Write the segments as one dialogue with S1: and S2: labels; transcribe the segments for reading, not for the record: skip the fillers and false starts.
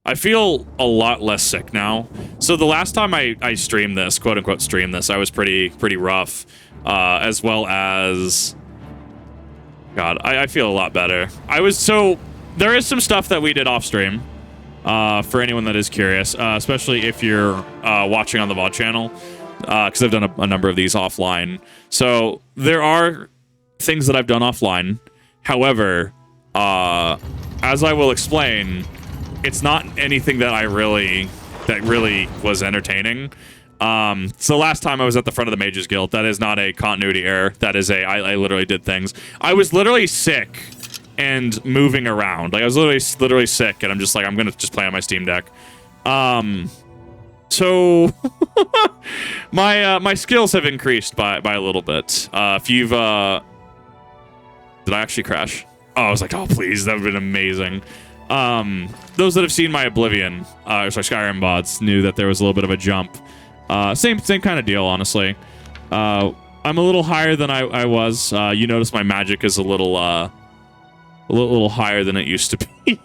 S1: I feel a lot less sick now. So the last time I streamed this, quote unquote streamed this, I was pretty rough, as well as, God, I feel a lot better. There is some stuff that we did off stream, for anyone that is curious, especially if you're watching on the VOD channel, because I've done a number of these offline. So there are things that I've done offline. However, as I will explain, it's not anything that really was entertaining. So last time I was at the front of the Mages Guild, that is not a continuity error. That is I literally did things. I was literally sick and moving around. Like I was literally sick, and I'm just like, I'm gonna just play on my Steam Deck. So my skills have increased by a little bit. If you've did I actually crash? Oh, I was like, oh please, that would have been amazing. Those that have seen my Oblivion, Skyrim VODs knew that there was a little bit of a jump. Same kind of deal, honestly. I'm a little higher than I was. You notice my magic is a little higher than it used to be.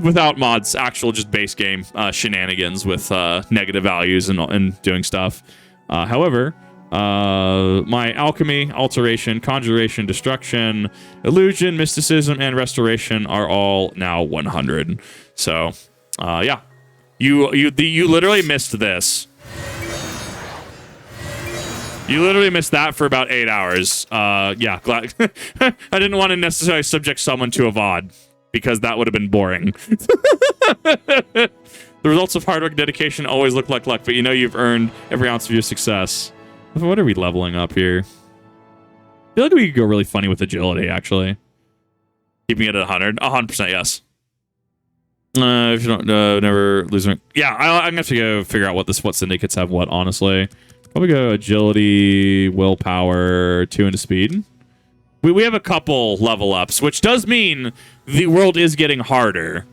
S1: Without mods, actual just base game shenanigans with negative values and doing stuff. However, my alchemy, alteration, conjuration, destruction, illusion, mysticism, and restoration are all now 100. So, yeah, you literally missed this. You literally missed that for about 8 hours. Yeah, glad I didn't want to necessarily subject someone to a VOD because that would have been boring. The results of hard work and dedication always look like luck, but you know you've earned every ounce of your success. What are we leveling up here? I feel like we could go really funny with agility, actually. Keeping it at 100. 100%, yes. If you don't never lose me. Yeah, I'm gonna have to go figure out what syndicates have what, honestly. Probably go agility, willpower, 2 into speed. We have a couple level ups, which does mean the world is getting harder.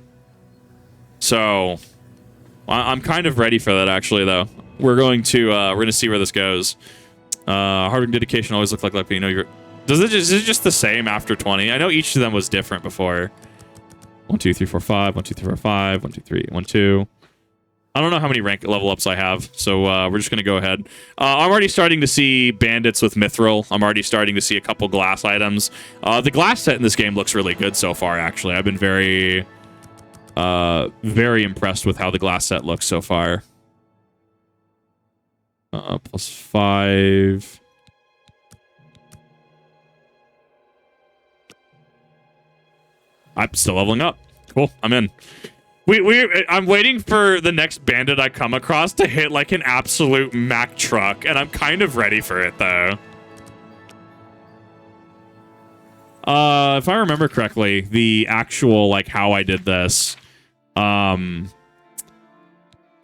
S1: So I'm kind of ready for that, actually, though. We're going to see where this goes. Hard and dedication always look like luck, but you know is it just the same after 20? I know each of them was different before. 1, 2, 3, 4, 5. 1, 2, 3, 4, 5. 1, 2, 3. 1, 2. I don't know how many rank level ups I have, so we're just going to go ahead. I'm already starting to see bandits with mithril. I'm already starting to see a couple glass items. The glass set in this game looks really good so far, actually. I've been very impressed with how the glass set looks so far. +5. I'm still leveling up. Cool, I'm in. I'm waiting for the next bandit I come across to hit like an absolute Mack truck, and I'm kind of ready for it though. If I remember correctly, the actual like how I did this, how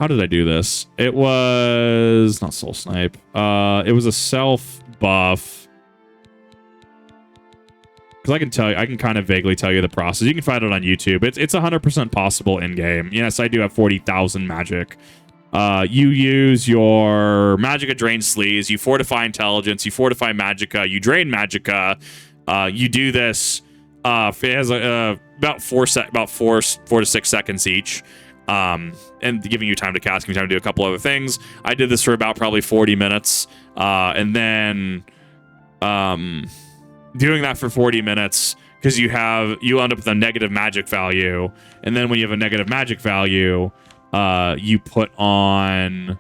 S1: did I do this? It was not soul snipe. It was a self buff. Because I can kind of vaguely tell you the process. You can find it on YouTube. It's 100% possible in game. Yes, I do have 40,000 magic. You use your Magicka Drain Sleeves, you fortify intelligence, you fortify Magicka, you drain Magicka. You do this. It has about 4 to 6 seconds each. And giving you time to cast, giving you time to do a couple other things. I did this for about probably 40 minutes. And then doing that for 40 minutes because you end up with a negative magic value, and then when you have a negative magic value, you put on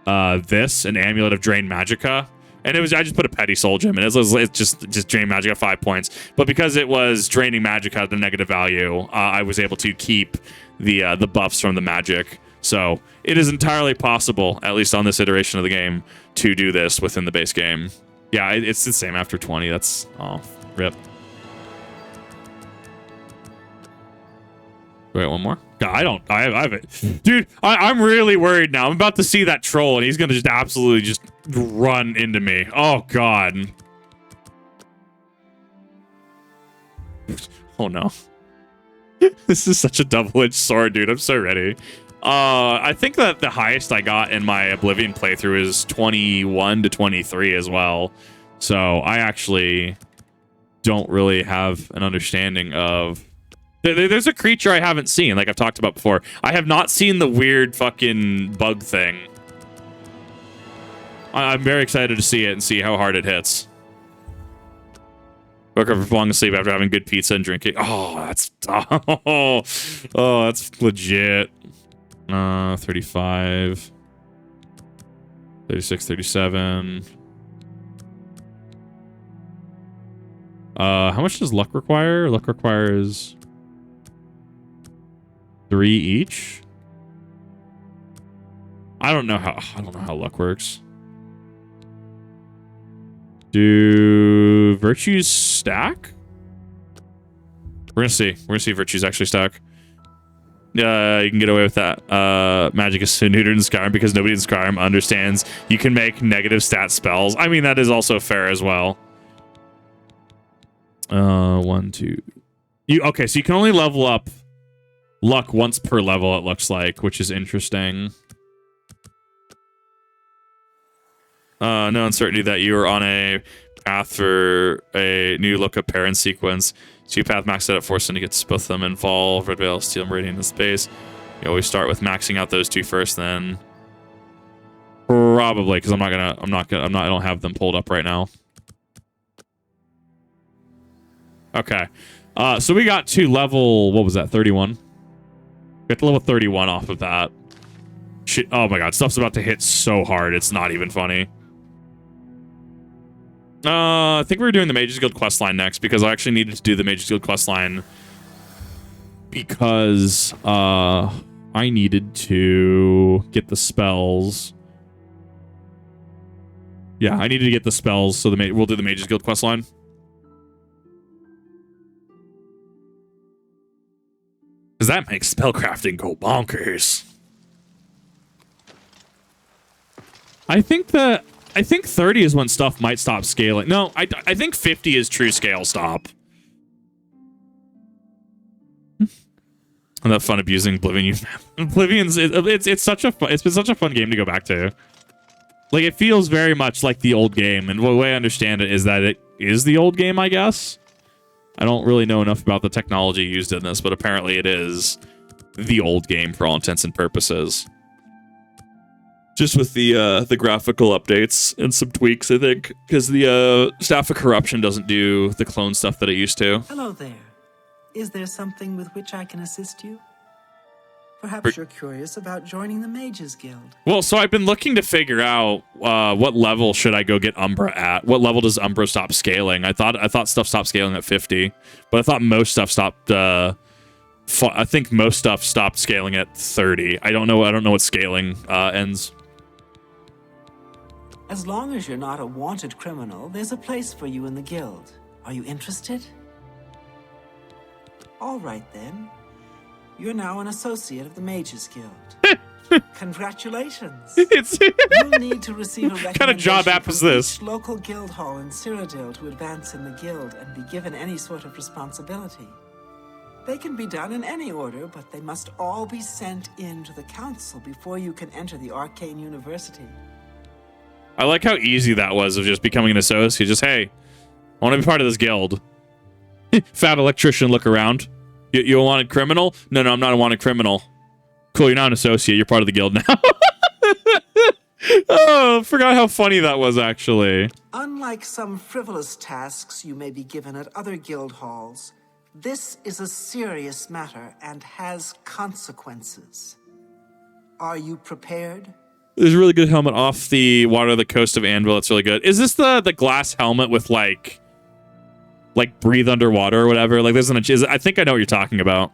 S1: an amulet of drain magicka, and I just put a petty soul gem, and it's just drain magicka 5 points. But because it was draining magicka at the negative value, I was able to keep the buffs from the magic. So it is entirely possible, at least on this iteration of the game, to do this within the base game. Yeah, it's the same after 20. That's... oh, rip. Wait, one more? God, I have it. Dude, I'm really worried now. I'm about to see that troll, and he's going to just absolutely just run into me. Oh, God. Oh, no. This is such a double-edged sword, dude. I'm so ready. I think that the highest I got in my Oblivion playthrough is 21 to 23 as well. So I actually don't really have an understanding of... There's a creature I haven't seen, like I've talked about before. I have not seen the weird fucking bug thing. I'm very excited to see it and see how hard it hits. Woke up from falling asleep after having good pizza and drinking. Oh, that's that's legit. 35, 36, 37. How much does luck require? Luck requires 3 each. I don't know how luck works. Do virtues stack? We're gonna see. We're gonna see if virtues actually stack. You can get away with that. Magic is so neutered in Skyrim because nobody in Skyrim understands you can make negative stat spells. I mean, that is also fair as well. 1, 2. Okay, so you can only level up luck once per level, it looks like, which is interesting. No uncertainty that you are on a path for a new lookup pair in sequence. So you path maxed out at 4 syndicates, both of them involve Red Veil, Steel Meridian, and Space. You always start with maxing out those 2 first, then probably because I don't have them pulled up right now. Okay, so we got to level, what was that, 31? We got to level 31 off of that. Shit, oh my god, stuff's about to hit so hard, it's not even funny. I think we're doing the Mage's Guild questline next because I actually needed to do the Mage's Guild questline because I needed to get the spells. Yeah, I needed to get the spells, so we'll do the Mage's Guild questline. Because that makes spellcrafting go bonkers. I think 30 is when stuff might stop scaling. No, I think 50 is true scale stop. I'm not fun abusing Oblivion. Oblivion's it's been such a fun game to go back to. Like, it feels very much like the old game, and the way I understand it is that it is the old game, I guess. I don't really know enough about the technology used in this, but apparently it is the old game for all intents and purposes. Just with the graphical updates and some tweaks, I think, because the Staff of Corruption doesn't do the clone stuff that it used to.
S2: Hello there. Is there something with which I can assist you? Perhaps you're curious about joining the Mages Guild.
S1: Well, so I've been looking to figure out what level should I go get Umbra at. What level does Umbra stop scaling? I thought stuff stopped scaling at 50, but I thought most stuff stopped. I think most stuff stopped scaling at 30. I don't know what scaling ends.
S2: As long as you're not a wanted criminal, there's a place for you in the guild. Are you interested? All right, then. You're now an associate of the Mages Guild. Congratulations. You'll need to receive a recommendation
S1: kind of job app is this?
S2: Each local guild hall in Cyrodiil to advance in the guild and be given any sort of responsibility. They can be done in any order, but they must all be sent in to the council before you can enter the Arcane University.
S1: I like how easy that was of just becoming an associate. Just, hey, I want to be part of this guild. Fat electrician, look around. You a wanted criminal? No, I'm not a wanted criminal. Cool, you're not an associate. You're part of the guild now. Oh, forgot how funny that was, actually.
S2: Unlike some frivolous tasks you may be given at other guild halls, this is a serious matter and has consequences. Are you prepared?
S1: There's a really good helmet off the water of the coast of Anvil. It's really good. Is this the glass helmet with like breathe underwater or whatever? Like, there's I think I know what you're talking about.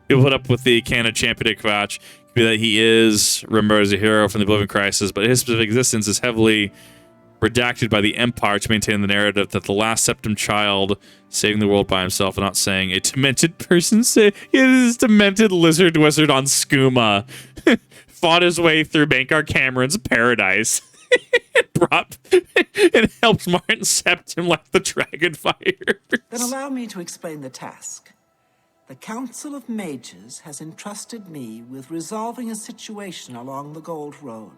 S1: It put up with the canon champion Quatch. That he is remembered as a hero from the Oblivion Crisis, but his specific existence is heavily redacted by the Empire to maintain the narrative that the last Septum child saving the world by himself and not saying a demented person say his demented lizard wizard on skooma fought his way through Bankar Cameron's paradise. It helped Martin Septim like the dragon fire.
S2: Then allow me to explain the task. The Council of Mages has entrusted me with resolving a situation along the Gold Road.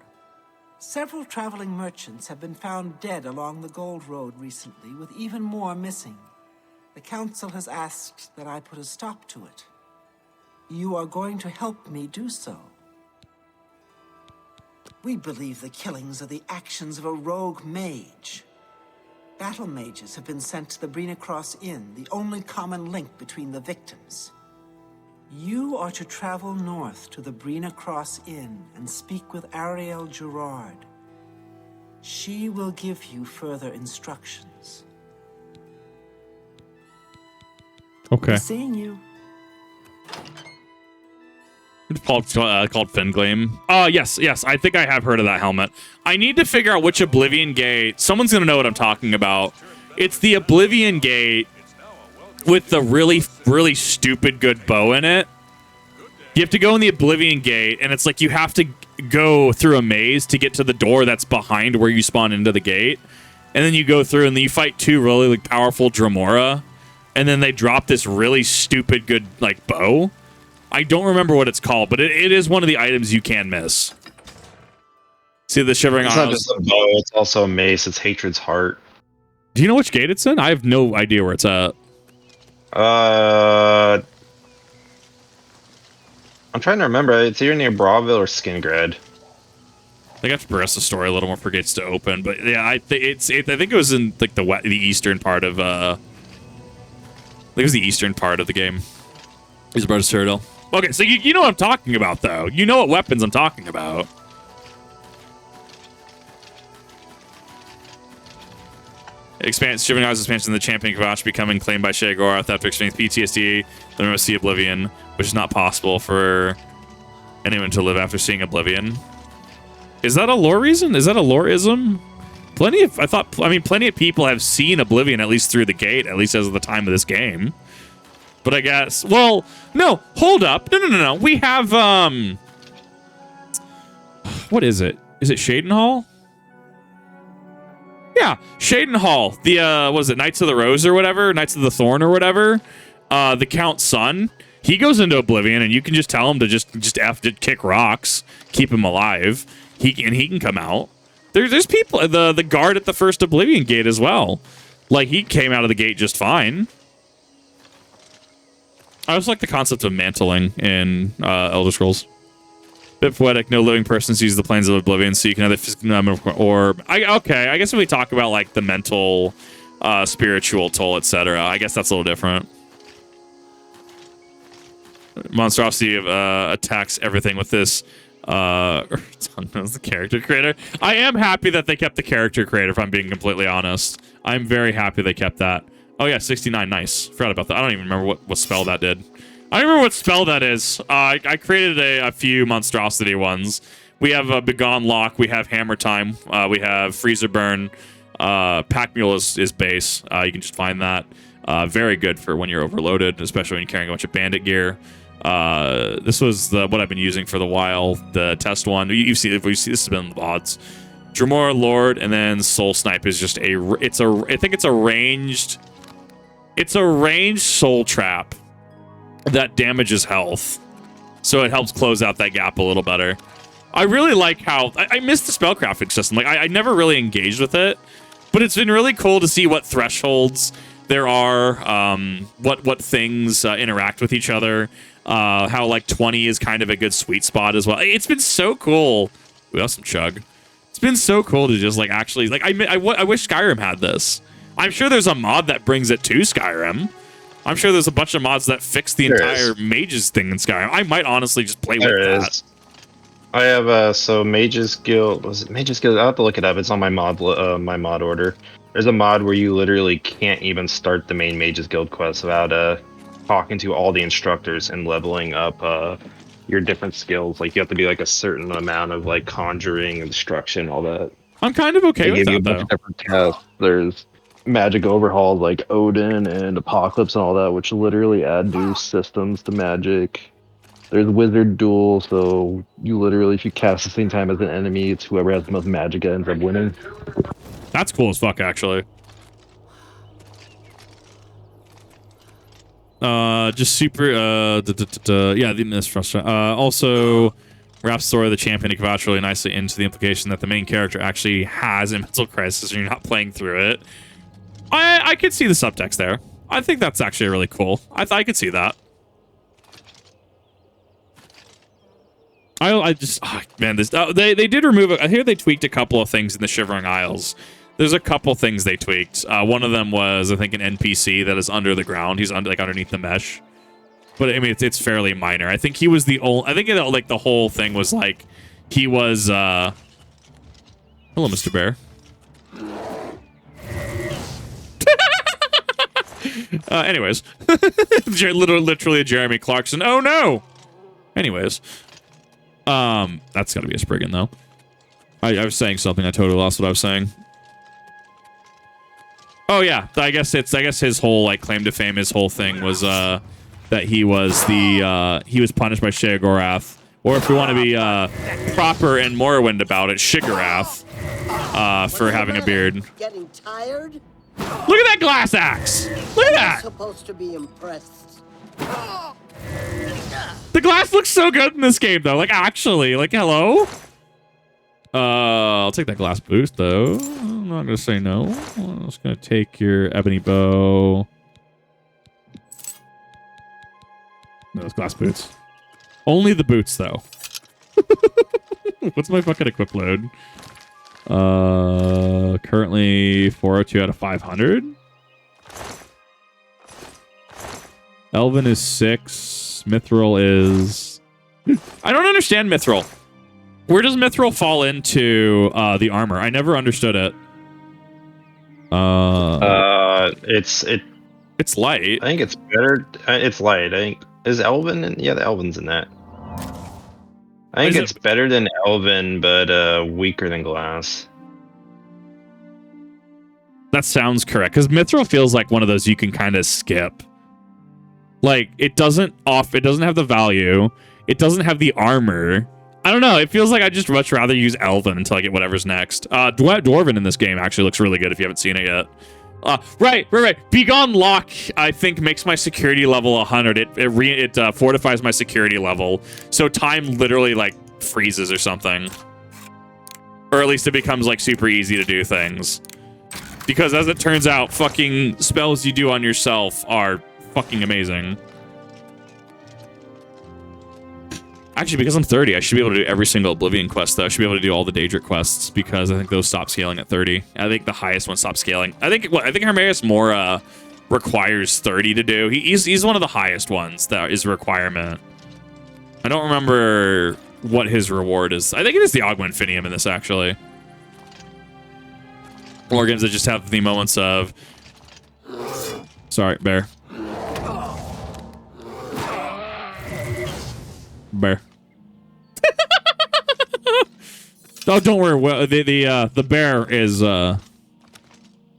S2: Several traveling merchants have been found dead along the Gold Road recently, with even more missing. The Council has asked that I put a stop to it. You are going to help me do so. We believe the killings are the actions of a rogue mage. Battle mages have been sent to the Brina Cross Inn, the only common link between the victims. You are to travel north to the Brina Cross Inn and speak with Ariel Gerard. She will give you further instructions.
S1: Okay.
S2: Seeing you.
S1: It's called Fingame. Yes. I think I have heard of that helmet. I need to figure out which Oblivion Gate. Someone's going to know what I'm talking about. It's the Oblivion Gate with the really, really stupid good bow in it. You have to go in the Oblivion Gate, and it's like you have to go through a maze to get to the door that's behind where you spawn into the gate. And then you go through, and then you fight two really like, powerful Dremora. And then they drop this really stupid good like bow. I don't remember what it's called, but it is one of the items you can miss. See the shivering
S3: It's not just a bow, it's also a mace. It's Hatred's Heart.
S1: Do you know which gate it's in? I have no idea where it's at.
S3: I'm trying to remember. It's either near Braville or Skingrad.
S1: I think I have to progress the story a little more for gates to open, but yeah, I think it was in like the eastern part of I think it was the eastern part of the game. He's about to Cyrodiil. Okay, so you know what I'm talking about, though. You know what weapons I'm talking about. Shivering Isles expansion of the Champion Kavash becoming claimed by Sheogorath after experiencing PTSD. Then we see Oblivion, which is not possible for anyone to live after seeing Oblivion. Is that a lore reason? Is that a loreism? Plenty of people have seen Oblivion at least through the gate, at least as of the time of this game. But I guess, well, no, hold up. No. We have, what is it? Is it Shaden Hall? Yeah, Shaden Hall. The, what is it, Knights of the Rose or whatever? Knights of the Thorn or whatever? The Count's son. He goes into Oblivion, and you can just tell him to just F to kick rocks, keep him alive. He can come out. There's people, the guard at the first Oblivion gate as well. Like, he came out of the gate just fine. I also like the concept of mantling in Elder Scrolls. Bit poetic. No living person sees the planes of Oblivion, so you can either or I guess if we talk about like the mental, spiritual toll, etc., I guess that's a little different. Monstrosity attacks everything with this. The character creator. I am happy that they kept the character creator. If I'm being completely honest, I'm very happy they kept that. Oh yeah, 69. Nice. Forgot about that. I don't even remember what spell that did. I don't remember what spell that is. I created a few monstrosity ones. We have a Begone Lock. We have Hammer Time. We have Freezer Burn. Pack Mule is base. You can just find that. Very good for when you're overloaded, especially when you're carrying a bunch of bandit gear. This was what I've been using for the while. The test one. You see this has been the VODs. Dremora Lord, and then Soul Snipe is just I think it's a ranged. It's a ranged soul trap that damages health, so it helps close out that gap a little better. I really like how I missed the spellcrafting system. Like I never really engaged with it, but it's been really cool to see what thresholds there are, what things interact with each other. How like 20 is kind of a good sweet spot as well. It's been so cool. We have some chug. It's been so cool to just like actually like I wish Skyrim had this. I'm sure there's a mod that brings it to Skyrim. I'm sure there's a bunch of mods that fix the entire Mages thing in Skyrim. I might honestly just play with that.
S3: I have so Mages Guild. Was it Mages Guild? I'll have to look it up. It's on my mod order. There's a mod where you literally can't even start the main Mages Guild quest without talking to all the instructors and leveling up your different skills. Like you have to do like a certain amount of like conjuring and destruction, all that.
S1: I'm kind of okay with that,
S3: though. They give you a bunch of different tests. There's magic overhauls like Odin and Apocalypse and all that, which literally add new systems to magic. There's Wizard Duel, so you literally, if you cast the same time as an enemy, it's whoever has the most magic ends up winning.
S1: That's cool as fuck, actually. Just super, yeah, the mistrust. Also, wraps story of the Champion of Kavash really nicely into the implication that the main character actually has a mental crisis and you're not playing through it. I could see the subtext there. I think that's actually really cool. I could see that. I just man, this they did remove it. I hear they tweaked a couple of things in the Shivering Isles. There's a couple things they tweaked. One of them was, I think, an NPC that is under the ground. He's under, like, underneath the mesh. But I mean, it's fairly minor. I think he was the only. I think like the whole thing was like he was. Hello, Mr. Bear. Anyways, literally a Jeremy Clarkson. Oh no. Anyways, that's gotta be a Spriggan though. I was saying something. I totally lost what I was saying. Oh yeah, I guess his whole like claim to fame, his whole thing was that he was he was punished by Sheogorath, or if we want to be proper and Morrowind about it, Shiggorath, for having a beard.
S4: Getting tired?
S1: Look at that glass axe! Look at that!
S4: Supposed to be impressed.
S1: The glass looks so good in this game, though. Like, actually, like, hello? I'll take that glass boost, though. I'm not gonna say no. I'm just gonna take your ebony bow. No, those glass boots. Only the boots, though. What's my fucking equip load? Currently 402 out of 500. Elven is 6. Mithril is... I don't understand Mithril. Where does Mithril fall into the armor? I never understood it. It's light.
S3: I think it's better. It's light. I think is Elven. Yeah, the Elven's in that. I think it's better than Elven, but weaker than Glass.
S1: That sounds correct, because Mithril feels like one of those you can kind of skip. Like, it doesn't have the value. It doesn't have the armor. I don't know. It feels like I'd just much rather use Elven until I get whatever's next. Dwarven in this game actually looks really good if you haven't seen it yet. Right. Begone Lock, I think, makes my security level 100. It fortifies my security level. So time literally, like, freezes or something. Or at least it becomes, like, super easy to do things. Because as it turns out, fucking spells you do on yourself are fucking amazing. Actually, because I'm 30, I should be able to do every single Oblivion quest, though. I should be able to do all the Daedric quests, because I think those stop scaling at 30. I think the highest one stops scaling. I think Hermaeus more requires 30 to do. He's one of the highest ones that is a requirement. I don't remember what his reward is. I think it is the Augment Finium in this, actually. More games that just have the moments of... Sorry, Bear. Bear. Oh, don't worry. Well, the bear is the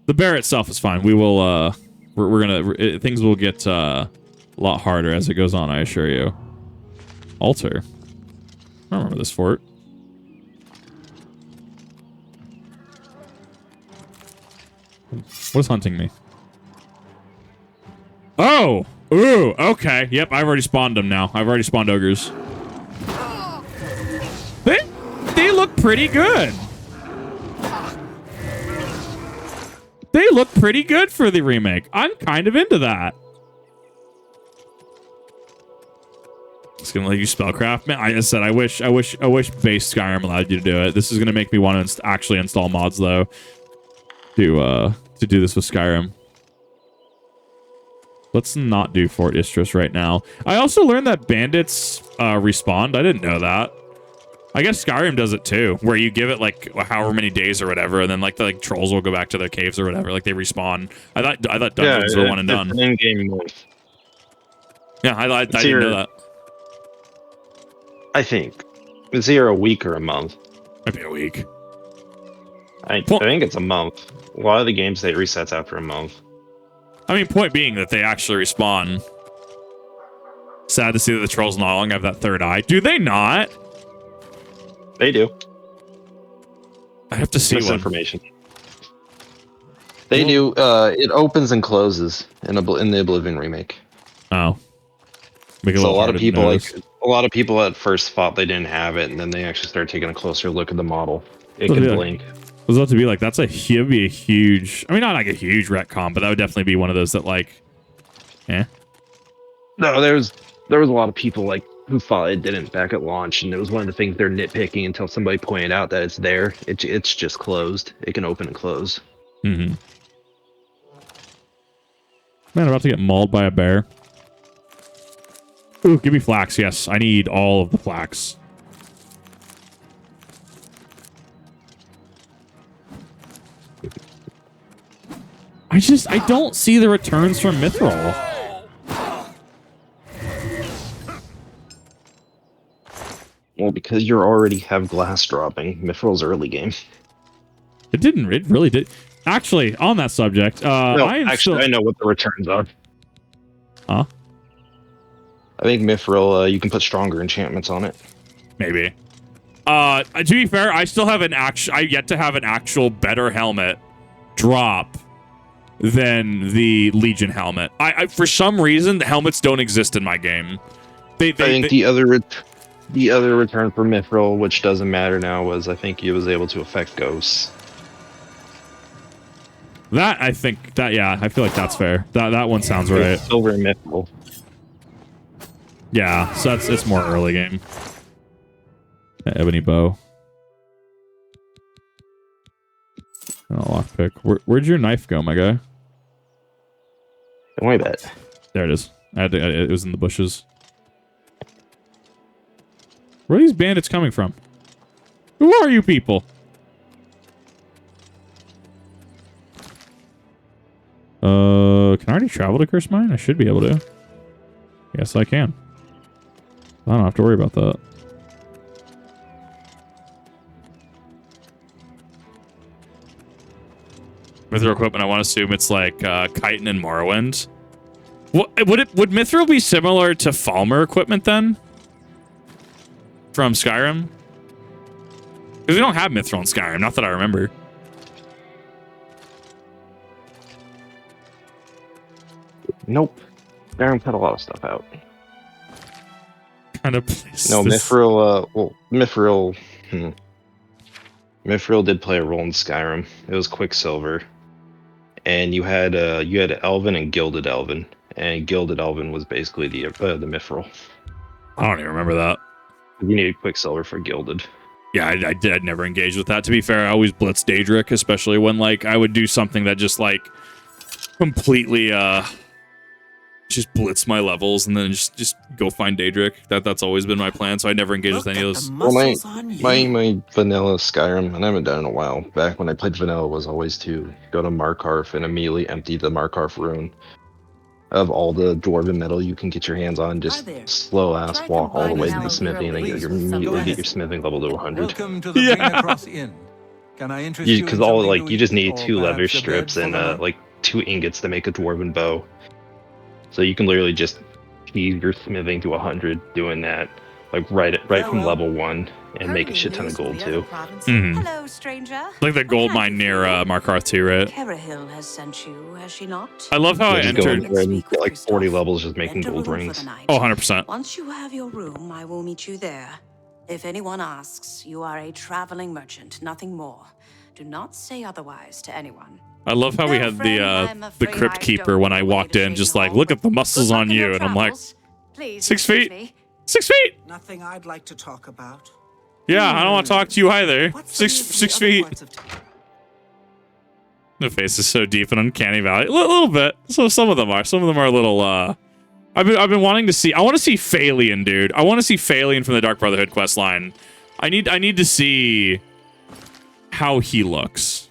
S1: bear itself is fine. We will we're gonna things will get a lot harder as it goes on, I assure you. Altar. I remember this fort. What is hunting me? Oh! Ooh, okay. Yep, I've already spawned them now. I've already spawned ogres. They look pretty good. They look pretty good for the remake. I'm kind of into that. It's gonna let you spellcraft, man. I said I wish base Skyrim allowed you to do it. This is gonna make me want to actually install mods though to do this with Skyrim. Let's not do Fort Istris right now. I also learned that bandits respawn. I didn't know that. I guess Skyrim does it too, where you give it like however many days or whatever, and then like the trolls will go back to their caves or whatever. Like they respawn. I thought dungeons were one and done.
S3: It's an in-game move.
S1: Yeah, I didn't know that.
S3: I think it's either a week or a month.
S1: Might be a week.
S3: I think it's a month. A lot of the games they resets after a month.
S1: I mean, point being that they actually respawn. Sad to see that the trolls no longer have that third eye. Do they not?
S3: They do.
S1: I have to see
S3: misinformation. They do. It opens and closes in the Oblivion remake.
S1: Oh.
S3: So a lot of people at first thought they didn't have it, and then they actually started taking a closer look at the model. It can blink.
S1: I was about to be like, that'd be a huge. I mean, not like a huge retcon, but that would definitely be one of those that like Yeah.
S3: No, there was a lot of people like who thought it didn't back at launch, and it was one of the things they're nitpicking until somebody pointed out that it's there. It's just closed. It can open and close.
S1: Mm-hmm. Man, about to get mauled by a bear. Ooh, give me flax. Yes, I need all of the flax. I don't see the returns from Mithril.
S3: Well, because you already have glass dropping. Mithril's early game.
S1: It really did. Actually, on that subject,
S3: No, I know what the returns are.
S1: Huh?
S3: I think Mithril, you can put stronger enchantments on it.
S1: Maybe. To be fair, I still have I yet to have an actual better helmet drop than the Legion helmet. I for some reason the helmets don't exist in my game. I think
S3: the other return for Mithril, which doesn't matter now, was I think he was able to affect ghosts.
S1: I feel like that's fair. That one sounds right.
S3: Silver and Mithril.
S1: Yeah, so it's more early game. Ebony bow. And a lockpick. Where'd your knife go, my guy?
S3: Don't worry about it.
S1: There it is. It was in the bushes. Where are these bandits coming from? Who are you people? Can I already travel to Curse Mine? I should be able to. Yes, I can. I don't have to worry about that. Mithril equipment, I want to assume it's like chitin and Morrowind. Would Mithril be similar to Falmer equipment then? From Skyrim? Because we don't have Mithril in Skyrim, not that I remember.
S3: Nope. Skyrim cut a lot of stuff out.
S1: Kind of place
S3: No,
S1: this.
S3: Mithril, Mithril did play a role in Skyrim. It was Quicksilver. And you had Elven and Gilded Elven. And Gilded Elven was basically the Mithril.
S1: I don't even remember that.
S3: You needed Quicksilver for Gilded.
S1: Yeah, I'd never engage with that. To be fair, I always blitz Daedric, especially when like I would do something that just like completely just blitz my levels and then just go find Daedric. That's always been my plan, so I never engage with any of those.
S3: Well, my vanilla Skyrim, and I haven't done it in a while. Back when I played vanilla, was always to go to Markarth and immediately empty the Markarth rune of all the dwarven metal you can get your hands on. Just slow ass walk all the way to the smithy, and then you immediately get your smithing level to 100.
S5: Welcome to the Green Cross Inn. Can I interest you?
S3: Because all like you just need 2 leather strips and like 2 ingots to make a dwarven bow. So you can literally just ease your smithing to 100 doing that, like right from level 1, and make a shit ton of gold too.
S6: Hello, stranger.
S1: Like the gold mine near Markarth too, right?
S6: Kerahil has sent you, has she not?
S1: I love how I
S3: Just go in
S1: entered.
S3: there and get like 40 levels just making gold rings.
S1: Oh, 100%.
S6: Once you have your room, I will meet you there. If anyone asks, you are a traveling merchant, nothing more. Do not say otherwise to anyone.
S1: I love how we had the crypt keeper when I walked in, just like, look at the muscles on you, and I'm like, 6 feet, 6 feet.
S2: Nothing I'd like to talk about.
S1: Yeah, I don't want to talk to you either.
S2: What's
S1: 6 feet. The face is so deep in Uncanny Valley. A little bit. So some of them are. Some of them are a little. I've been wanting to see. I want to see Phalian, dude. I want to see Phalian from the Dark Brotherhood quest line. I need to see how he looks.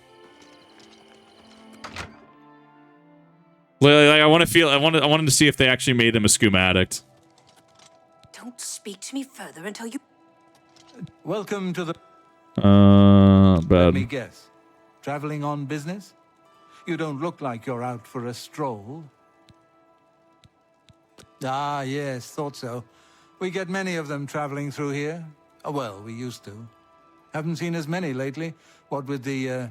S1: Like, I wanted to see if they actually made him a skooma addict.
S6: Don't speak to me further until you.
S5: Welcome to the. Let me
S1: Bad.
S5: guess. Traveling on business? You don't look like you're out for a stroll. Ah, yes, thought so. We get many of them traveling through here. Oh, well, we used to. Haven't seen as many lately. What with the,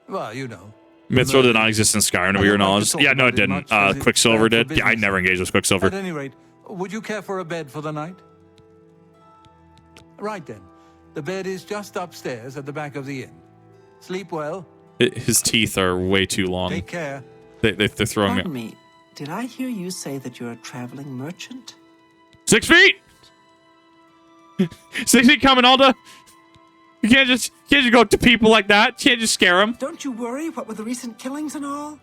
S5: well, you know.
S1: Mithril did not exist in Skyrim, to your knowledge. Yeah, no, it didn't. Quicksilver did. Yeah, I never engaged with Quicksilver.
S5: At any rate, would you care for a bed for the night? Right then. The bed is just upstairs at the back of the inn. Sleep well.
S1: His teeth are way too long.
S5: Take care.
S1: They're throwing
S2: Pardon me. Did I hear you say that you're a traveling merchant?
S1: 6 feet! 6 feet coming, Alda. You can't just go up to people like that. You can't just scare them.
S2: Don't you worry, what with the recent killings and all?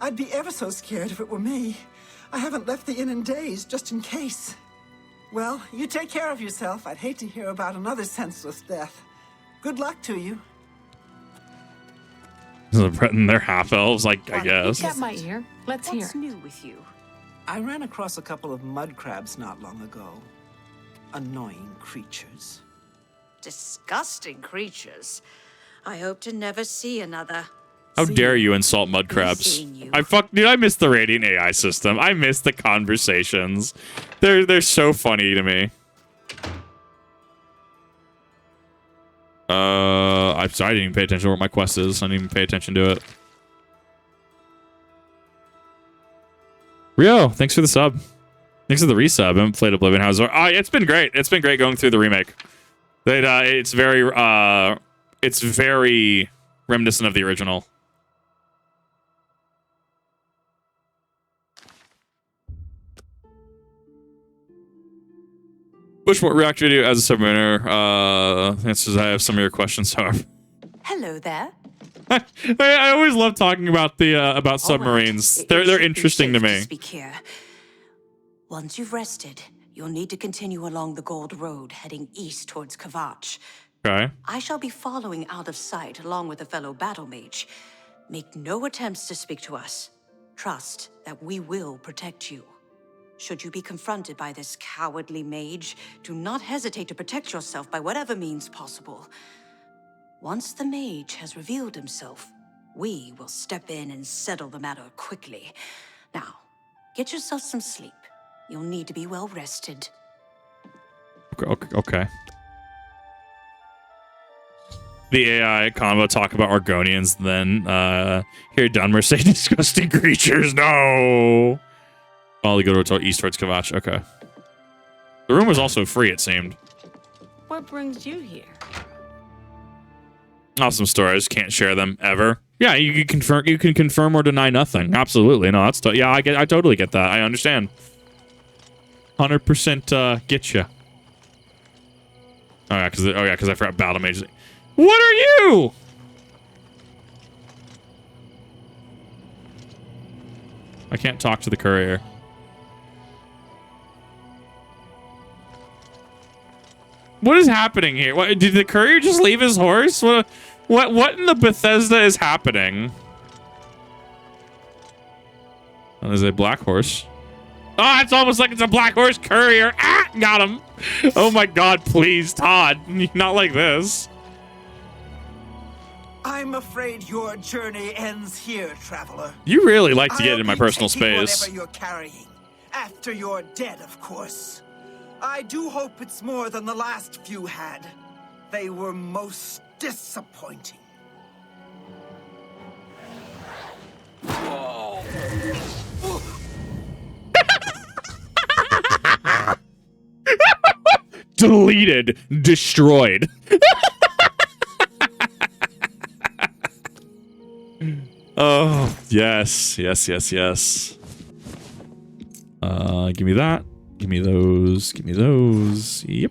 S2: I'd be ever so scared if it were me. I haven't left the inn in days, just in case. Well, you take care of yourself. I'd hate to hear about another senseless death. Good luck to you.
S1: They're half elves, like, I guess.
S7: Got my ear. Let's hear.
S6: What's new with you?
S2: I ran across a couple of mud crabs not long ago. Annoying creatures.
S6: Disgusting creatures. I hope to never see another.
S1: How dare you insult mud crabs? Dude, I miss the Radiant AI system. I miss the conversations. They're so funny to me. I'm sorry, I didn't even pay attention to what my quest is. I didn't even pay attention to it. Rio, thanks for the sub. Thanks for the resub. I haven't played Oblivion. How's it? Oh, it's been great. It's been great going through the remake. It's very reminiscent of the original. Which what reactor do you as a submariner? Answers, I have some of your questions, however.
S6: Hello there.
S1: I always love talking about the about submarines.
S6: Right.
S1: They're interesting to me.
S6: Speak here. Once you've rested, you'll need to continue along the Gold Road, heading east towards Kavach.
S1: Okay.
S6: I shall be following out of sight along with a fellow battle mage. Make no attempts to speak to us. Trust that we will protect you. Should you be confronted by this cowardly mage, do not hesitate to protect yourself by whatever means possible. Once the mage has revealed himself, we will step in and settle the matter quickly. Now, get yourself some sleep. You'll need to be well rested.
S1: Okay. The AI combo talk about Argonians, then hear Dunmer say disgusting creatures. No. Oh, they go to east towards Kavach. Okay. The room was also free, it seemed.
S7: What brings you here?
S1: Awesome stories. Can't share them ever. Yeah, you can confirm or deny nothing. Absolutely. No, that's yeah. I totally get that. I understand. 100% get you. Oh yeah, because I forgot battle mages. What are you? I can't talk to the courier. What is happening here? What, did the courier just leave his horse? What in the Bethesda is happening? Oh, there's a black horse. Oh, it's almost like it's a black horse courier. Ah, got him. Oh my God, please, Todd. Not like this.
S2: I'm afraid your journey ends here, traveler.
S1: You really like to get
S2: I'll
S1: in my
S2: be
S1: personal
S2: taking
S1: space.
S2: Whatever you're carrying, after you're dead, of course. I do hope it's more than the last few had. They were most disappointing.
S1: Deleted. Destroyed. Oh, yes. Yes. Give me that. Give me those. Give me those. Yep.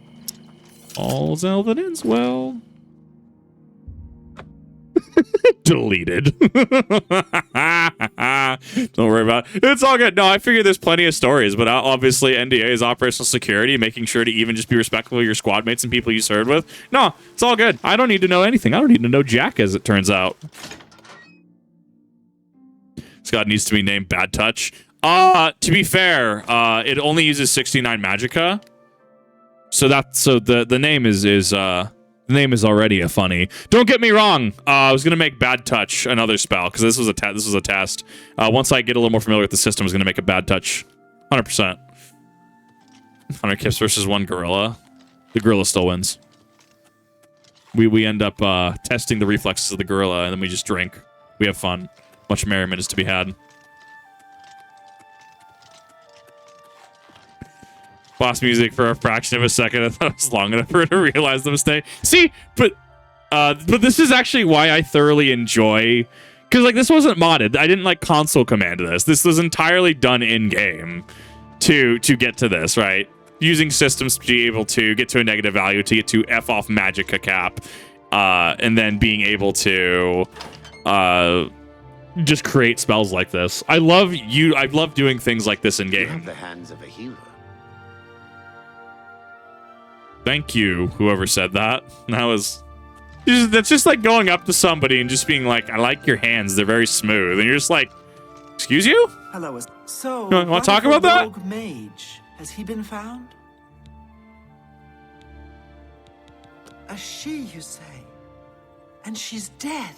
S1: All's well that ends well. Deleted. Don't worry about it. It's all good. No, I figure there's plenty of stories, but obviously NDA is operational security, making sure to even just be respectful of your squad mates and people you served with. No, it's all good. I don't need to know anything. I don't need to know jack, as it turns out. Scott needs to be named Bad Touch. To be fair, it only uses 69 magicka. So the name is already a funny. Don't get me wrong. I was gonna make Bad Touch another spell because this was a test. Once I get a little more familiar with the system, I was gonna make a Bad Touch, 100%. 100 kips versus one gorilla. The gorilla still wins. We end up testing the reflexes of the gorilla, and then we just drink. We have fun. Much merriment is to be had. Boss music for a fraction of a second. I thought it was long enough for her to realize the mistake. See, but this is actually why I thoroughly enjoy Because like this wasn't modded. I didn't like console command this. This was entirely done in game to get to this, right? Using systems to be able to get to a negative value to get to F off Magicka cap, and then being able to just create spells like this. I love doing things like this in
S8: You have
S1: game.
S8: the hands of a healer.
S1: Thank you, whoever said that. That's just like going up to somebody and just being like, I like your hands. They're very smooth. And you're just like, excuse you?
S2: Hello. So,
S1: You wanna talk
S2: what of
S1: about
S2: the
S1: that?
S2: rogue Mage? Has he been found? A she, you say? And she's dead.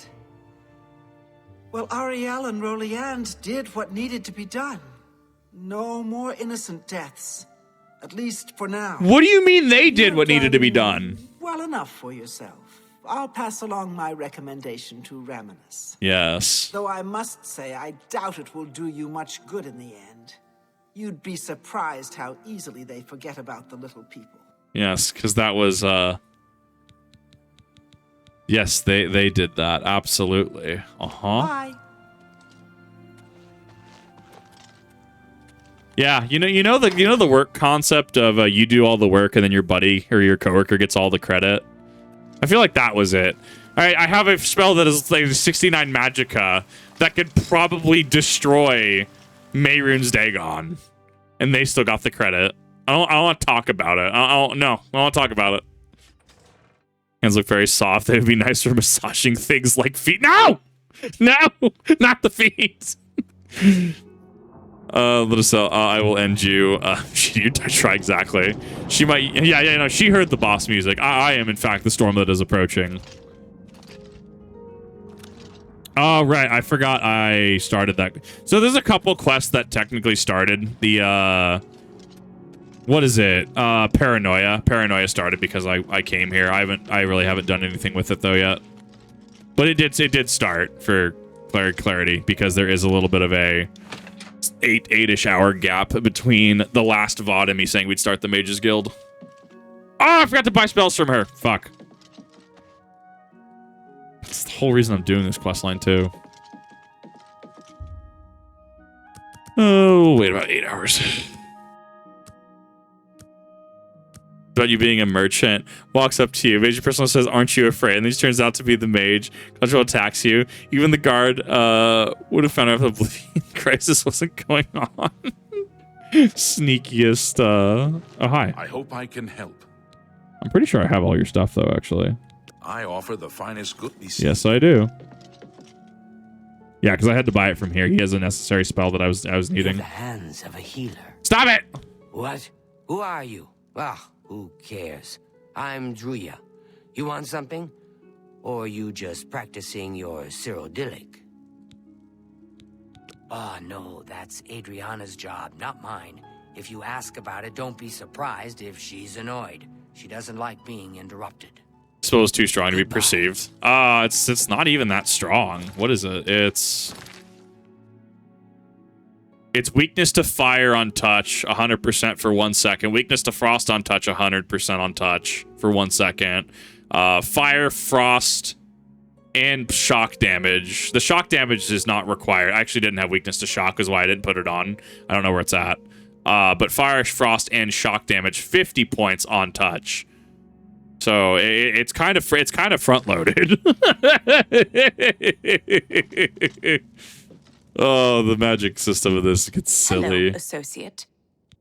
S2: Well, Ariel and Roliand did what needed to be done. No more innocent deaths. At least for now.
S1: What do you mean they did
S2: You've
S1: what needed to be done?
S2: Well enough for yourself. I'll pass along my recommendation to Raminus.
S1: Yes.
S2: Though I must say, I doubt it will do you much good in the end. You'd be surprised how easily they forget about the little people.
S1: Yes, because that was, yes, they did that. Absolutely. Uh-huh.
S2: Bye.
S1: Yeah, you know the work concept of you do all the work and then your buddy or your coworker gets all the credit. I feel like that was it. All right, I have a spell that is like 69 Magicka that could probably destroy Mehrunes Dagon, and they still got the credit. I don't want to talk about it. I don't want to talk about it. Hands look very soft. They would be nice for massaging things like feet. No, not the feet. Let us I will end you. You try exactly. She might. Yeah. No, she heard the boss music. I am, in fact, the storm that is approaching. Oh, right. I forgot I started that. So there's a couple quests that technically started. The, what is it? Paranoia. Paranoia started because I came here. I really haven't done anything with it, though, yet. But it did start for clarity because there is a little bit of a eight-ish hour gap between the last VOD and me saying we'd start the Mages Guild. Oh, I forgot to buy spells from her. Fuck. That's the whole reason I'm doing this questline, too. Oh, wait about 8 hours. About you being a merchant, walks up to you. Mage person says, "Aren't you afraid?" And this turns out to be the mage. Control attacks you. Even the guard would have found out if the Oblivion crisis wasn't going on. Sneakiest. Oh, hi.
S9: I hope I can help.
S1: I'm pretty sure I have all your stuff, though, actually.
S9: I offer the finest goodness.
S1: Yes, I do. Yeah, because I had to buy it from here. He has a necessary spell that I was needing.
S10: The hands of a healer.
S1: Stop it!
S10: What? Who are you? Ah, who cares? I'm Druya. You want something? Or are you just practicing your Cyrodiilic? Ah, no, that's Adriana's job, not mine. If you ask about it, don't be surprised if she's annoyed. She doesn't like being interrupted.
S1: Spell is too strong to be perceived. It's not even that strong. What is it? It's weakness to fire on touch, 100% for 1 second. Weakness to frost on touch, 100% on touch for 1 second. Fire, frost, and shock damage. The shock damage is not required. I actually didn't have weakness to shock, is why I didn't put it on. I don't know where it's at. But fire, frost, and shock damage, 50 points on touch. So it's kind of front loaded. Oh, the magic system of this gets silly.
S6: Hello, associate.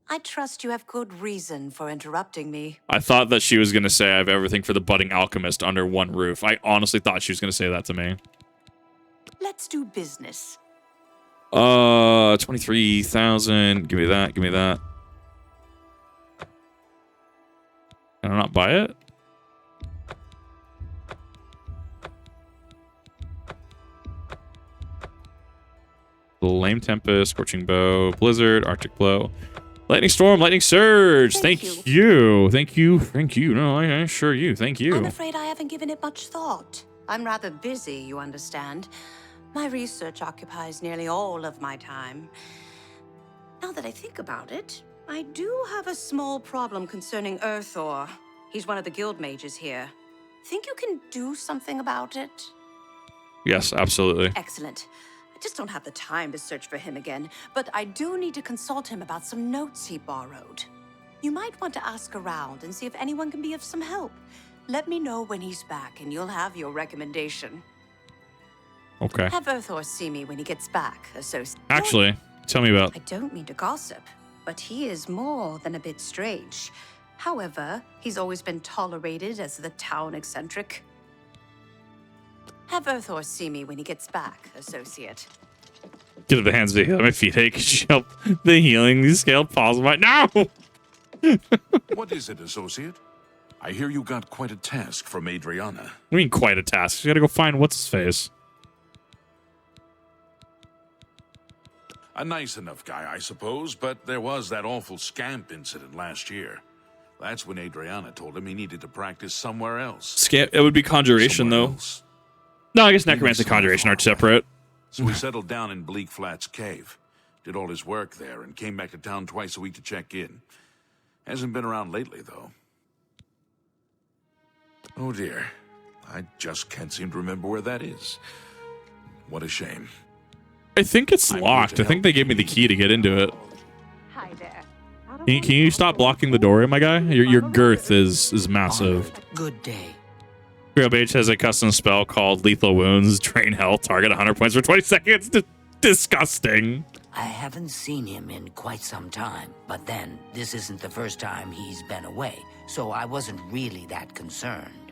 S6: I trust you have good reason for interrupting me.
S1: I thought that she was going to say I have everything for the budding alchemist under one roof. I honestly thought she was going to say that to me.
S6: Let's do business.
S1: 23,000. Give me that. Give me that. Can I not buy it? Flame Tempest, Scorching Bow, Blizzard, Arctic Blow, Lightning Storm, Lightning Surge. Thank you. Thank you. No, I assure you. Thank you.
S6: I'm afraid I haven't given it much thought. I'm rather busy, you understand. My research occupies nearly all of my time. Now that I think about it, I do have a small problem concerning Earthor. He's one of the guild mages here. Think you can do something about it?
S1: Yes, absolutely.
S6: Excellent. I just don't have the time to search for him again, but I do need to consult him about some notes he borrowed. You might want to ask around and see if anyone can be of some help. Let me know when he's back, and you'll have your recommendation.
S1: Okay.
S6: Have Earthor see me when he gets back, Associate.
S1: Actually, tell me about...
S6: I don't mean to gossip, but he is more than a bit strange. However, he's always been tolerated as the town eccentric. Have Earthor see me when he gets back, Associate.
S1: Get the hands to heal. My feet ache. Could you help the healing scale possible? No!
S9: What is it, Associate? I hear you got quite a task from Adriana.
S1: I mean, quite a task. You gotta go find what's-his-face.
S9: A nice enough guy, I suppose, but there was that awful scamp incident last year. That's when Adriana told him he needed to practice somewhere else.
S1: It would be conjuration,
S9: Somewhere
S1: though.
S9: else.
S1: No, I guess necromancy and conjuration are separate.
S9: So he settled down in Bleak Flats Cave, did all his work there, and came back to town twice a week to check in. Hasn't been around lately, though. Oh dear. I just can't seem to remember where that is. What a shame.
S1: I think it's
S9: I'm
S1: locked.
S9: here
S1: I
S9: to
S1: think they gave me the key to get into it.
S6: Hi there.
S1: Can you stop blocking the door, my guy? Your girth is massive.
S10: Good day.
S1: Real Mage has a custom spell called Lethal Wounds. Drain health. Target 100 points for 20 seconds. Disgusting.
S10: I haven't seen him in quite some time, but then this isn't the first time he's been away, so I wasn't really that concerned.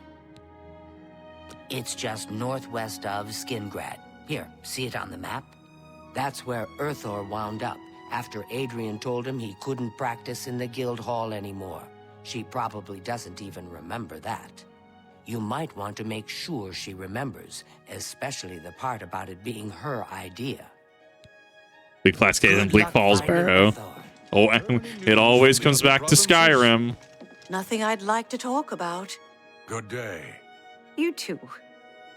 S10: It's just northwest of Skingrad. Here, see it on the map? That's where Earthor wound up after Adrian told him he couldn't practice in the guild hall anymore. She probably doesn't even remember that. You might want to make sure she remembers, especially the part about it being her idea.
S1: Bleak Flats Cave and Bleak
S10: luck
S1: Falls
S10: finding
S1: Barrow.
S10: Earthor.
S1: Oh, it always comes back to Skyrim.
S6: Nothing I'd like to talk about.
S9: Good day.
S6: You too.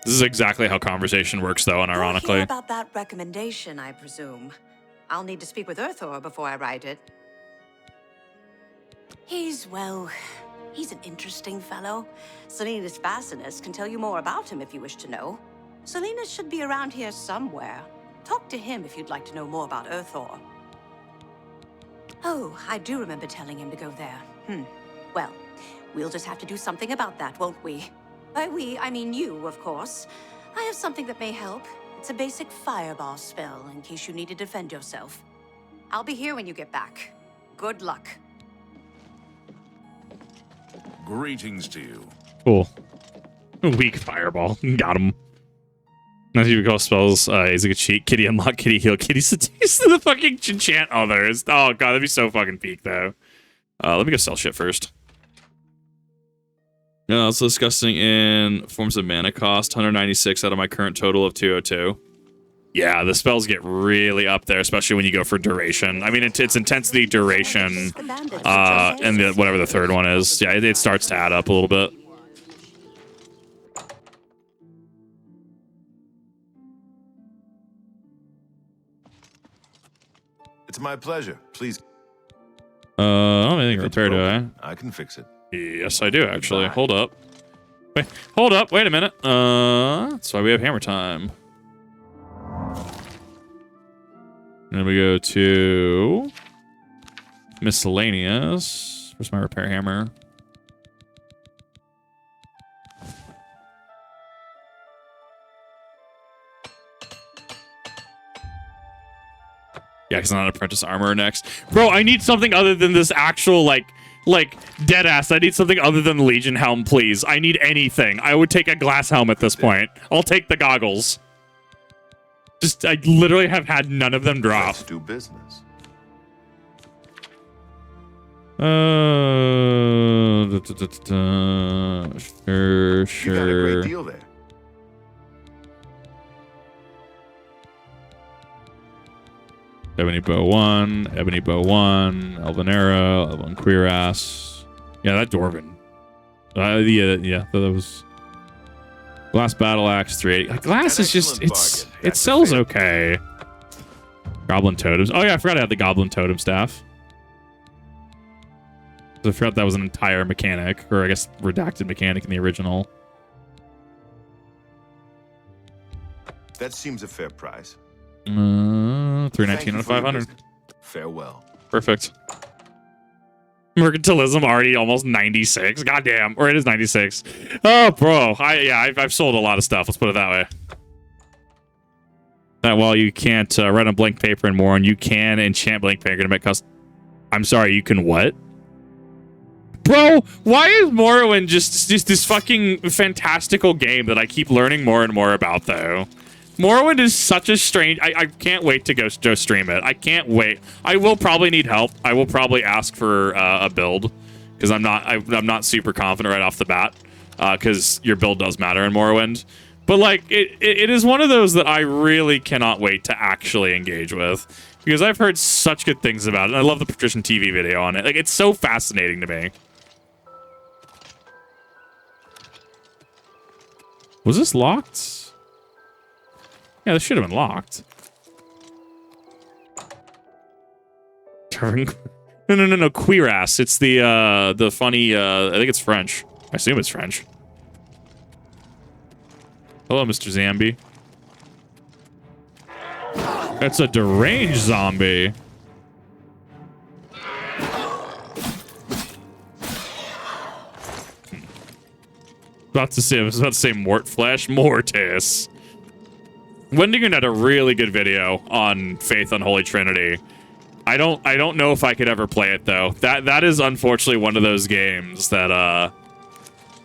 S1: This is exactly how conversation works, though,
S6: You'll
S1: unironically.
S6: hear about that recommendation, I presume. I'll need to speak with Earthor before I write it. He's an interesting fellow. Selena's Fascinus can tell you more about him if you wish to know. Selena should be around here somewhere. Talk to him if you'd like to know more about Earthor. Oh, I do remember telling him to go there. Well, we'll just have to do something about that, won't we? By we, I mean you, of course. I have something that may help. It's a basic fireball spell, in case you need to defend yourself. I'll be here when you get back. Good luck.
S9: Greetings to you.
S1: Cool. Weak fireball. Got him. As you call spells, he's like a cheat. Kitty unlock, kitty heal, kitty seduce the fucking enchant others. Oh god, that'd be so fucking peak though. Let me go sell shit first. No, it's disgusting in forms of mana cost. 196 out of my current total of 202. Yeah, the spells get really up there, especially when you go for duration. I mean, it's intensity, duration, and whatever the third one is. Yeah, it starts to add up a little bit.
S8: It's my pleasure. Please.
S1: I don't have anything repaired, do I?
S8: I can fix it.
S1: Yes, I do, actually.
S8: Goodbye.
S1: Hold up. Hold up. Wait a minute. That's why we have hammer time. Then we go to miscellaneous. Where's my repair hammer? Yeah, because I'm not apprentice armor next. Bro, I need something other than this actual, like dead ass. I need something other than the Legion helm, please. I need anything. I would take a glass helm at this point. I'll take the goggles. Just, I literally have had none of them drop.
S8: Let's do business.
S1: Sure.
S8: You got a great deal there.
S1: Ebony Bow 1, Ebony Bow 1, Elven Arrow, Elven Cuirass. Yeah, that Dwarven. Yeah, that was... Glass Battle Axe 380. Glass is just, it sells okay. Goblin Totems. Oh yeah, I forgot I had the Goblin Totem Staff. I forgot that was an entire mechanic, or I guess redacted mechanic in the original.
S8: That seems a fair price.
S1: 319 out of 500.
S8: Farewell.
S1: Perfect. Mercantilism already almost 96. Goddamn. Or it is 96. Oh, bro. I've sold a lot of stuff. Let's put it that way. That while you can't write on blank paper and more, and you can enchant blank paper to make I'm sorry, you can what? Bro, why is Morrowind just this fucking fantastical game that I keep learning more and more about, though? Morrowind is such a strange... I can't wait to go stream it. I can't wait. I will probably need help. I will probably ask for a build, because I'm not super confident right off the bat, because your build does matter in Morrowind. But, like, it is one of those that I really cannot wait to actually engage with, because I've heard such good things about it, and I love the Patrician TV video on it. Like, it's so fascinating to me. Was this locked? Yeah, this should have been locked. No, queer ass. It's the funny, I think it's French. I assume it's French. Hello, Mr. Zambi. It's a deranged zombie. I was about to say Mort Flesh. Mortis. Wendigoon had a really good video on Faith Unholy Trinity. I don't know if I could ever play it though. That is unfortunately one of those games that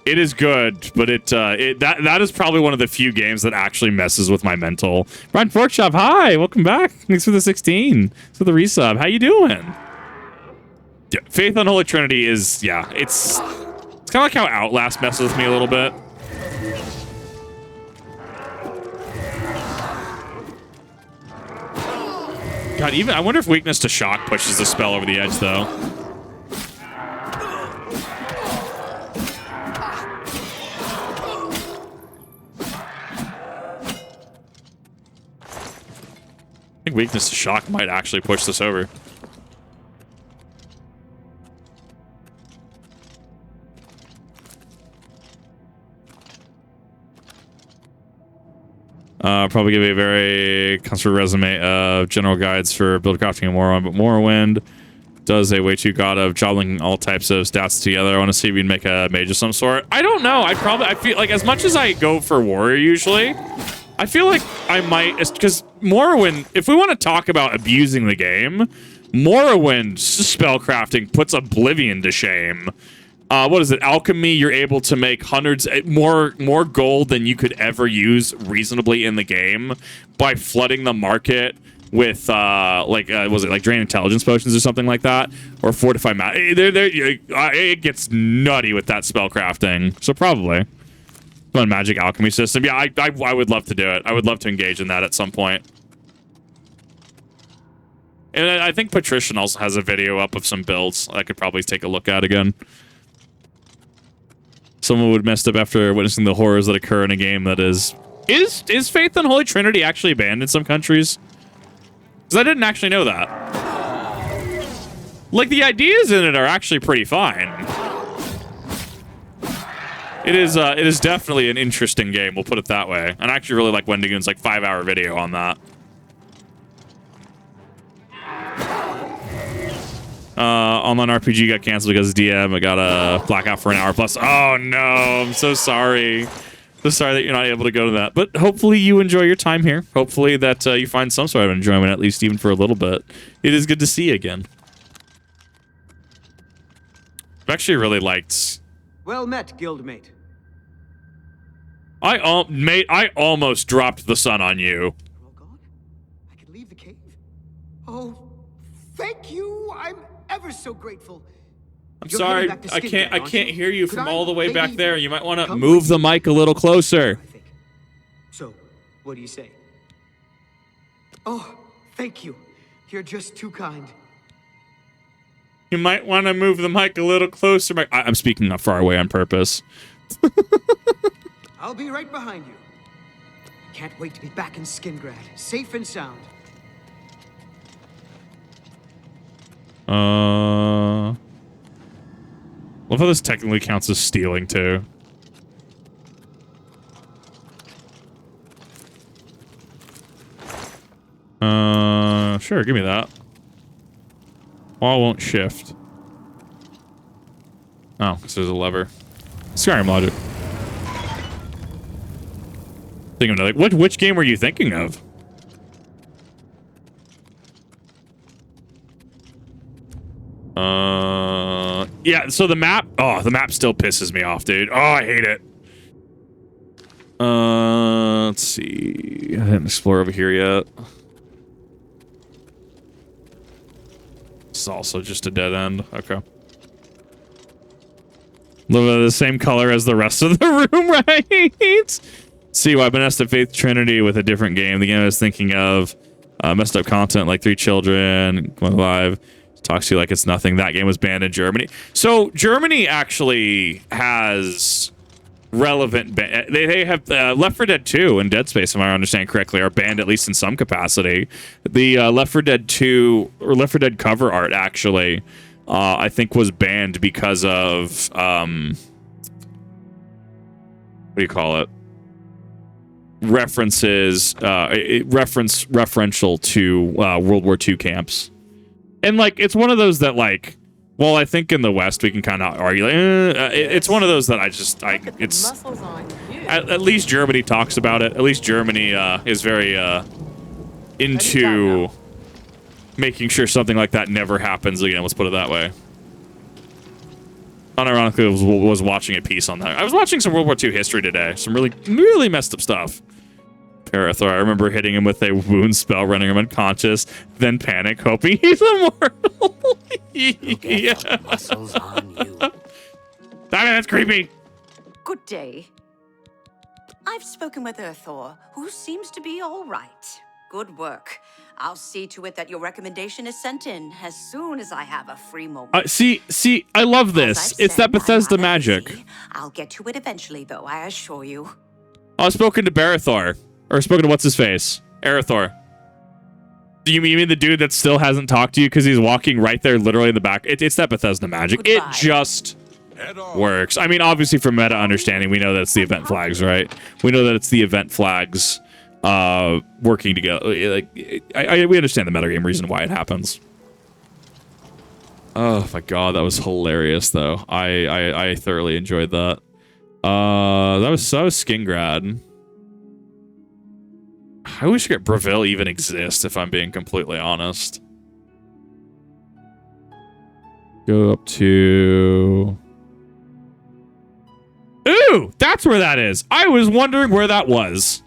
S1: it is good, but that is probably one of the few games that actually messes with my mental. Brian Porkchop, hi, welcome back. Thanks for the 16. Thanks for the resub. How you doing? Yeah, Faith Unholy Trinity is it's kind of like how Outlast messes with me a little bit. God, I wonder if weakness to shock pushes the spell over the edge, though. I think weakness to shock might actually push this over. Probably give a very concentrated resume of general guides for build crafting and Morrowind, but Morrowind does a way too god of jobbling all types of stats together. I want to see if we can make a mage of some sort. I don't know. I feel like as much as I go for warrior usually, I feel like I might, because Morrowind, if we want to talk about abusing the game, Morrowind spellcrafting puts Oblivion to shame. What is it? Alchemy, you're able to make hundreds more gold than you could ever use reasonably in the game by flooding the market with was it like drain intelligence potions or something like that, or fortify it gets nutty with that spell crafting. So probably fun magic alchemy system. Yeah, I would love to do it. I would love to engage in that at some point. And I think Patrician also has a video up of some builds I could probably take a look at again. Someone would messed up after witnessing the horrors that occur in a game that is Faith and Holy Trinity actually banned in some countries? Because I didn't actually know that. Like, the ideas in it are actually pretty fine. It is definitely an interesting game, we'll put it that way. And I actually really like Wendigoon's like 5-hour video on that. Online RPG got canceled because DM. I got a blackout for an hour plus. Oh no, I'm so sorry. So sorry that you're not able to go to that. But hopefully you enjoy your time here. Hopefully that you find some sort of enjoyment, at least even for a little bit. It is good to see you again. I've actually really liked...
S11: Well met, guildmate.
S1: Mate, I almost dropped the sun on you.
S11: All gone? I can leave the cave? Oh, thank you. I'm ever so grateful.
S1: I'm sorry, I can't hear you from all the way back there. You might want to move the mic a little closer.
S11: So, what do you say? Oh, thank you. You're just too kind.
S1: You might want to move the mic a little closer. I'm speaking up far away on purpose.
S11: I'll be right behind you. Can't wait to be back in Skingrad, safe and sound.
S1: Love how this technically counts as stealing too. Sure, give me that. Wall won't shift. Oh, because there's a lever. Skyrim logic. Think of another. Which game were you thinking of? Yeah, so the map, the map still pisses me off, dude. Oh, I hate it. Let's see. I didn't explore over here yet. It's also just a dead end. Okay. The same color as the rest of the room, right? See, well, I've been asked to Faith Trinity with a different game. The game I was thinking of, messed up content like 3 children, going live. Talks to you like it's nothing. That game was banned in Germany. So Germany actually has relevant. They have Left 4 Dead 2 and Dead Space, if I understand correctly, are banned at least in some capacity. The Left 4 Dead 2 or Left 4 Dead cover art actually, I think, was banned because of what do you call it? References, referential to World War II camps. And, like, it's one of those that, like, well, I think in the West we can kind of argue. Like, it's one of those that at least Germany talks about it. At least Germany is very into making sure something like that never happens again. Let's put it that way. Unironically, I was watching a piece on that. I was watching some World War II history today. Some really messed up stuff. Parathor, I remember hitting him with a wound spell, running him unconscious, then panic, hoping he's immortal. Yeah. That's creepy.
S6: Good day. I've spoken with Earthor, who seems to be all right. Good work. I'll see to it that your recommendation is sent in as soon as I have a free moment.
S1: See, I love this. It's that Bethesda magic.
S6: I'll get to it eventually, though, I assure you.
S1: I've spoken to Barathor. Or spoken to what's-his-face? Arathor. Do you mean the dude that still hasn't talked to you because he's walking right there literally in the back? It's that Bethesda magic. Goodbye. It just works. I mean, obviously for meta understanding, we know that it's the event flags, right? We know that it's the event flags working together. Like, we understand the metagame reason why it happens. Oh my god, that was hilarious though. I thoroughly enjoyed that. That was Skingrad. I wish Breville even exists, if I'm being completely honest. Go up to... Ooh! That's where that is! I was wondering where that was.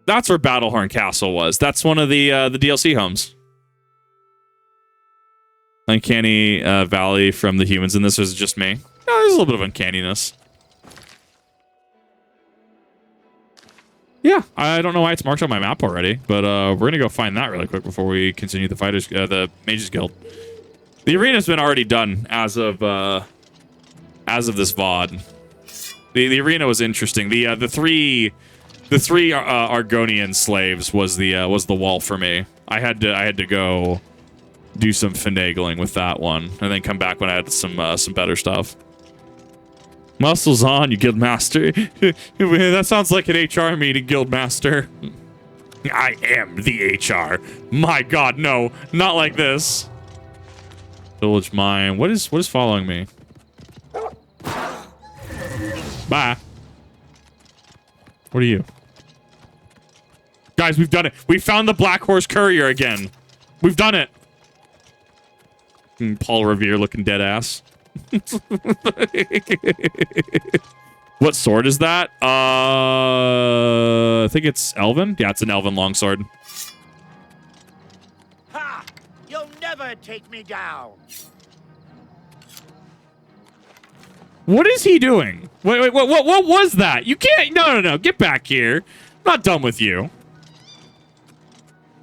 S1: That's where Battlehorn Castle was. That's one of the DLC homes. Uncanny Valley from the humans in this, was just me? No, there's a little bit of uncanniness. Yeah, I don't know why it's marked on my map already, but we're gonna go find that really quick before we continue the Mages Guild. The arena's been already done as of this VOD. The arena was interesting. The three Argonian slaves was the wall for me. I had to go do some finagling with that one, and then come back when I had some better stuff. Muscles on, you guildmaster. That sounds like an HR meeting, guildmaster. I am the HR. My god, no, not like this. Village mine. What is following me? Bye. What are you? Guys, we've done it. We found the Black Horse Courier again. We've done it. Paul Revere looking dead ass. What sword is that? I think it's Elven. Yeah, it's an Elven longsword.
S12: Ha! You'll never take me down.
S1: What is he doing? Wait, what was that? You can't. No. Get back here. I'm not done with you.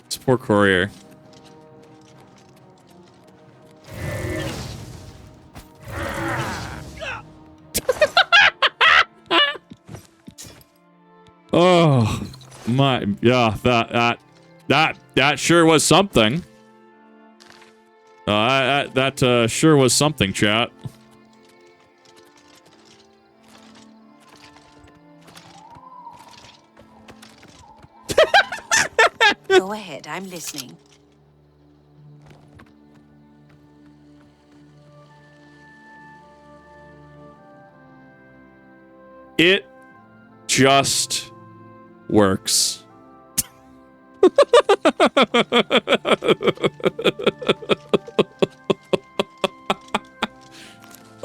S1: This poor courier. Oh my, yeah, that sure was something. That sure was something, chat.
S6: ahead. I'm listening.
S1: It just works.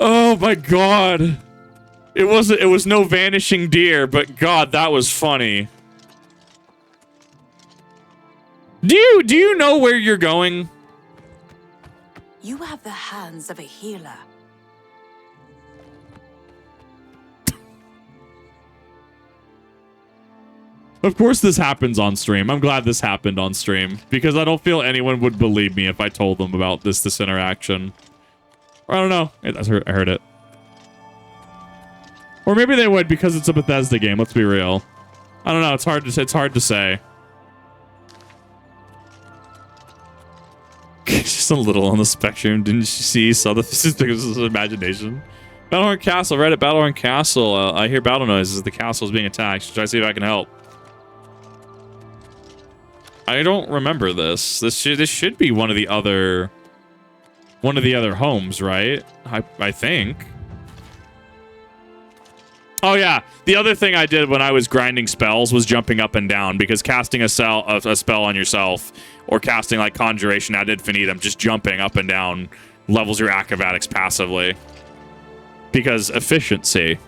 S1: Oh my god. It was no vanishing deer, but god, that was funny. Do you know where you're going?
S6: You have the hands of a healer.
S1: Of course this happens on stream. I'm glad this happened on stream because I don't feel anyone would believe me if I told them about this interaction. Or I don't know. I heard it. Or maybe they would because it's a Bethesda game. Let's be real. I don't know. It's hard to say. Just a little on the spectrum. Didn't you see? Saw this is imagination. Battlehorn Castle. Right at Battlehorn Castle. I hear battle noises. The castle is being attacked. Should I see if I can help? I don't remember this. This should be one of the other homes, right? I think. Oh yeah, the other thing I did when I was grinding spells was jumping up and down because casting a spell on yourself or casting like Conjuration ad infinitum, just jumping up and down levels your acrobatics passively. Because efficiency.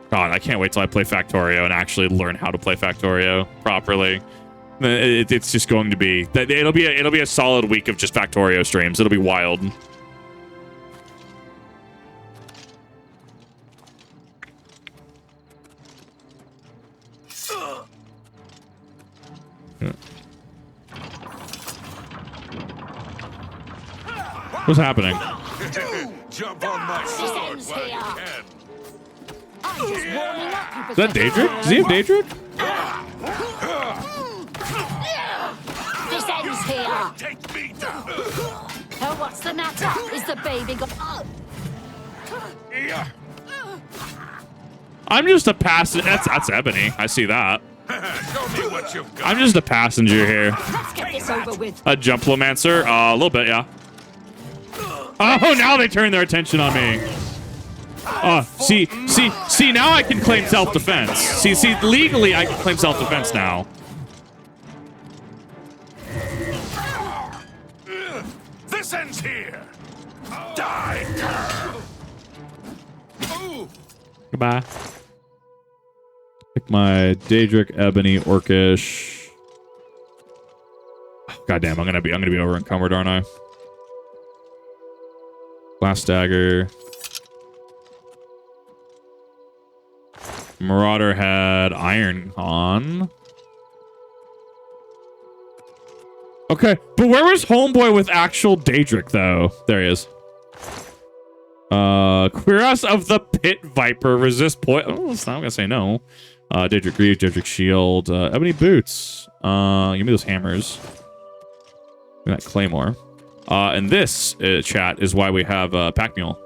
S1: God, I can't wait till I play Factorio and actually learn how to play Factorio properly. It's just going to be it'll be a solid week of just Factorio streams. It'll be wild. What's happening?
S9: Jump on my sword while you can.
S1: Is that Daedric? Does he have Daedric?
S13: This ends here.
S9: Take me down.
S13: Oh, what's the matter? Is the baby
S1: I'm just a passenger. That's Ebony. I see that.
S9: Show me what you've got.
S1: I'm just a passenger here.
S13: Let's get this over with.
S1: A Jumplomancer? A little bit, yeah. Oh, now they turn their attention on me. See, now I can claim self-defense. See, legally I can claim self-defense now.
S9: This ends here. Die, girl.
S1: Goodbye. Pick my Daedric, Ebony, Orcish. God damn, I'm gonna be over encumbered, aren't I? Blast Dagger. Marauder had Iron on. Okay, but where was Homeboy with actual Daedric, though? There he is. Cuirass of the Pit Viper. Resist poison. Oh, I'm gonna say no. Daedric Greaves, Daedric Shield. Ebony Boots. Give me those hammers. Give me that Claymore. And this, chat, is why we have Pack Mule.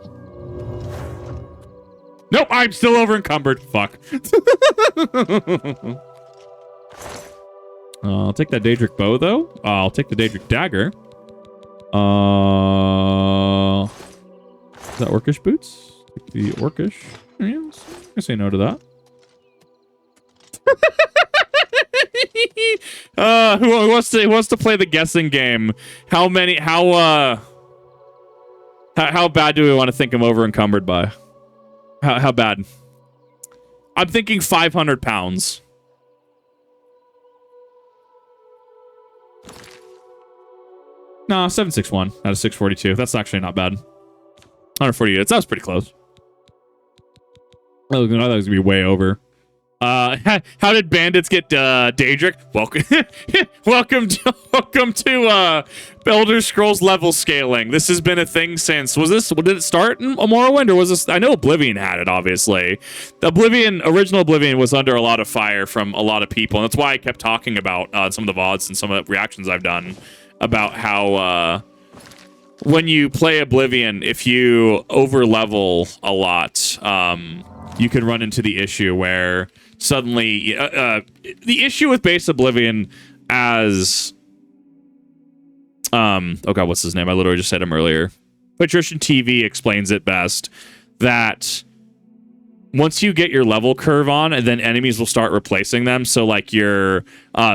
S1: Nope, I'm still over encumbered. Fuck. I'll take that Daedric Bow, though. I'll take the Daedric Dagger. Is that Orcish Boots? Take the Orcish. Yeah, I say no to that. Who wants to play the guessing game? How bad do we want to think I'm over encumbered by? How bad? I'm thinking 500 pounds. No, 761 out of 642. That's actually not bad. 140 units. That was pretty close. I thought it was gonna be way over. How did bandits get Daedric? Welcome to Elder Scrolls level scaling. This has been a thing since did it start in Morrowind, or was this? I know Oblivion had it, obviously. Original Oblivion was under a lot of fire from a lot of people, and that's why I kept talking about some of the VODs and some of the reactions I've done about how when you play Oblivion, if you over level a lot, you can run into the issue where suddenly the issue with base Oblivion as oh god, what's his name? I literally just said him earlier. Patrician TV explains it best, that once you get your level curve on, and then enemies will start replacing them. So like your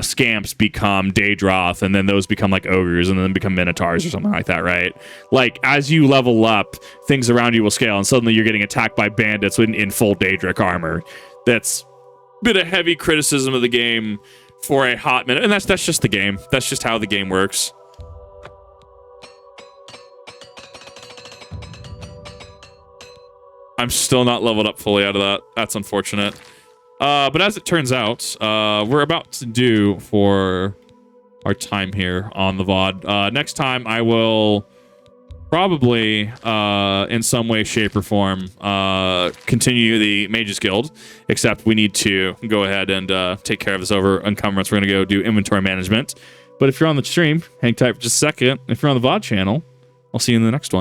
S1: scamps become Daedroth, and then those become like ogres, and then become minotaurs or something like that, right? Like as you level up, things around you will scale, and suddenly you're getting attacked by bandits in full Daedric armor. That's been a heavy criticism of the game for a hot minute, and that's just the game. That's just how the game works. I'm still not leveled up fully out of that. That's unfortunate. But as it turns out, we're about to do for our time here on the VOD. Next time, I will probably, in some way, shape, or form, continue the Mages Guild. Except we need to go ahead and take care of this over encumbrance. We're going to go do inventory management. But if you're on the stream, hang tight for just a second. If you're on the VOD channel, I'll see you in the next one.